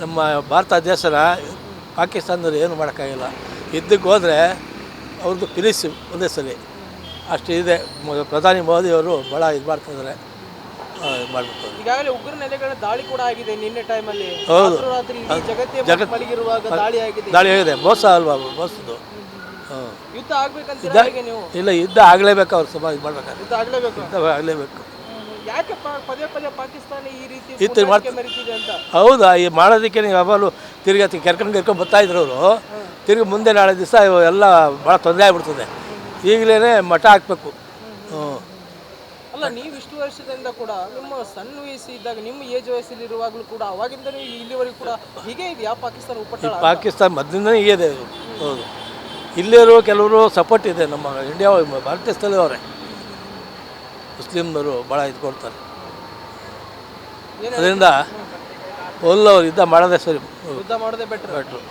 ನಮ್ಮ ಭಾರತ ದೇಶನ ಪಾಕಿಸ್ತಾನದವ್ರು ಏನು ಮಾಡೋಕ್ಕಾಗಿಲ್ಲ. ಯುದ್ಧಕ್ಕೆ ಹೋದರೆ ಅವ್ರದ್ದು ಫಿನಿಶ್ ಒಂದೇ ಸಲ ಅಷ್ಟು ಇದೆ. ಪ್ರಧಾನಿ ಮೋದಿಯವರು ಭಾಳ ಇದು ಮಾಡ್ತಾಯಿದ್ದಾರೆ, ಮಾಡಬೇಕು. ಈಗಾಗಲೇ ಉಗ್ರ ನೆಲೆಗಳ ದಾಳಿ ಕೂಡ ಆಗಿದೆ ನಿನ್ನೆ ಟೈಮಲ್ಲಿ. ಹೌದು, ಜಗತ್ತೇ ಮಲಗಿರುವಾಗ ದಾಳಿ ಆಗಿದೆ. ಮೋಸ ಅಲ್ವಾ, ಮೋಸದ್ದು. ಯುದ್ಧ ಆಗ್ಬೇಕಂತ ನೀವು? ಇಲ್ಲ, ಯುದ್ಧ ಆಗಲೇಬೇಕು. ಅವ್ರು ಸಮ ಇದು ಮಾಡ್ಬೇಕಾದ್ರೆ ಯುದ್ಧ ಆಗ್ಲೇಬೇಕು. ಯುದ್ಧ ಆಗಲೇಬೇಕು. ಯಾಕೆ ಪದೇ ಪದೇ ಪಾಕಿಸ್ತಾನ ಈ ರೀತಿ ಮೆರೀತಿದೆ ಅಂತ? ಹೌದಾ, ಈ ಮಾಡೋದಕ್ಕೆ ನೀವು ಯಾವಾಗಲೂ ತಿರ್ಗಿ ಕರ್ಕೊಂಡು ಬರ್ತಾಯಿದ್ರು ಅವರು. ತಿರ್ಗಿ ಮುಂದೆ ನಾಳೆ ದಿವಸ ಎಲ್ಲ ಭಾಳ ತೊಂದರೆ ಆಗ್ಬಿಡ್ತದೆ. ಈಗಲೇ ಮಠ ಹಾಕಬೇಕು. ಅಲ್ಲ, ನೀವು ಇಷ್ಟು ವರ್ಷದಿಂದ ಕೂಡ ನಿಮ್ಮ ಸಣ್ಣ ವಯಸ್ಸು ಇದ್ದಾಗ, ನಿಮ್ಮ ಏಜ್ ವಯಸ್ಸಲ್ಲಿ ಇರುವಾಗಲೂ ಕೂಡ ಅವಾಗಿಂದ ಇಲ್ಲಿವರೆಗೂ ಕೂಡ ಹೀಗೆ ಇದೆಯಾ ಪಾಕಿಸ್ತಾನ ಉಪಟಳ? ಪಾಕಿಸ್ತಾನ ಮೊದಲಿಂದನೇ ಹೀಗೆ ಇದೆ. ಹೌದು, ಇಲ್ಲಿರೋ ಕೆಲವರು ಸಪೋರ್ಟ್ ಇದೆ. ನಮ್ಮ ಇಂಡಿಯಾ ಭಾರತ ದೇಶದಲ್ಲಿ ಅವರೇ ಮುಸ್ಲಿಮ್ನವರು ಭಾಳ ಇದು ಕೊಡ್ತಾರೆ. ಅದರಿಂದ ಒಲ್ಲವರು ಯುದ್ಧ ಮಾಡೋದೇ ಸರಿ, ಯುದ್ಧ ಮಾಡೋದೇ ಬೆಟ್ರು.